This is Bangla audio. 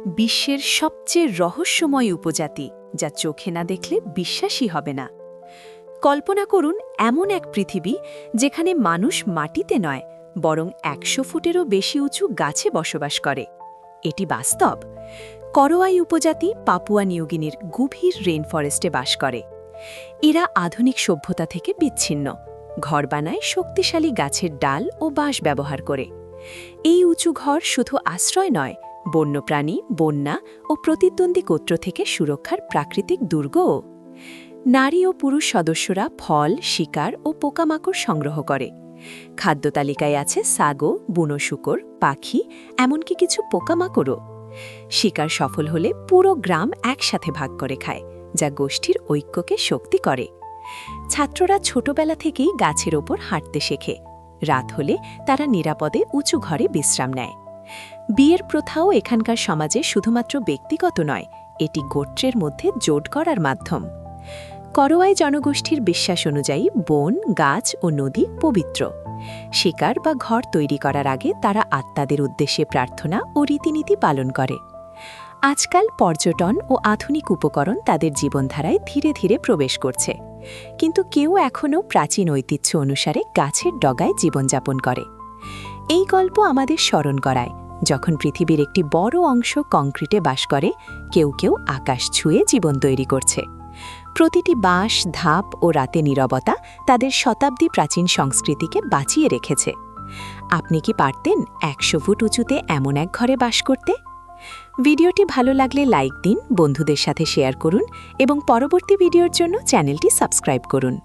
বিশ্বের সবচেয়ে রহস্যময় উপজাতি যা চোখে না দেখলে বিশ্বাসই হবে না। কল্পনা করুন এমন এক পৃথিবী যেখানে মানুষ মাটিতে নয় বরং ১০০ ফুটেরও বেশি উঁচু গাছে বসবাস করে। এটি বাস্তব। করোয়াই উপজাতি পাপুয়া নিউগিনির গভীর রেইনফরেস্টে বাস করে। এরা আধুনিক সভ্যতা থেকে বিচ্ছিন্ন, ঘর বানায় শক্তিশালী গাছের ডাল ও বাঁশ ব্যবহার করে। এই উঁচু ঘর শুধু আশ্রয় নয়, বন্যপ্রাণী, বন্যা ও প্রতিদ্বন্দ্বী গোত্র থেকে সুরক্ষার প্রাকৃতিক দুর্গও। নারী ও পুরুষ সদস্যরা ফল, শিকার ও পোকামাকড় সংগ্রহ করে। খাদ্য তালিকায় আছে সাগো, বুনো শূকর, পাখি, এমনকি কিছু পোকামাকড়ও। শিকার সফল হলে পুরো গ্রাম একসাথে ভাগ করে খায়, যা গোষ্ঠীর ঐক্যকে শক্তি করে। ছাত্ররা ছোটবেলা থেকেই গাছের ওপর হাঁটতে শেখে। রাত হলে তারা নিরাপদে উঁচু ঘরে বিশ্রাম নেয়। বিয়ের প্রথাও এখানকার সমাজে শুধুমাত্র ব্যক্তিগত নয়, এটি গোত্রের মধ্যে জোট করার মাধ্যম। করোয়াই জনগোষ্ঠীর বিশ্বাস অনুযায়ী বন, গাছ ও নদী পবিত্র। শিকার বা ঘর তৈরি করার আগে তারা আত্মাদের উদ্দেশ্যে প্রার্থনা ও রীতিনীতি পালন করে। আজকাল পর্যটন ও আধুনিক উপকরণ তাদের জীবনধারায় ধীরে ধীরে প্রবেশ করছে, কিন্তু কেউ এখনও প্রাচীন ঐতিহ্য অনুসারে গাছের ডগায় জীবনযাপন করে। এই গল্প আমাদের স্মরণ করায়, যখন পৃথিবীর একটি বড় অংশ কংক্রিটে বাস করে, কেউ কেউ আকাশ ছুঁয়ে জীবন তৈরি করছে। প্রতিটি বাঁশ, ধাপ ও রাতে নীরবতা তাদের শতাব্দী প্রাচীন সংস্কৃতিকে বাঁচিয়ে রেখেছে। আপনি কি পারতেন ১০০ ফুট উঁচুতে এমন এক ঘরে বাস করতে? ভিডিওটি ভালো লাগলে লাইক দিন, বন্ধুদের সাথে শেয়ার করুন এবং পরবর্তী ভিডিওর জন্য চ্যানেলটি সাবস্ক্রাইব করুন।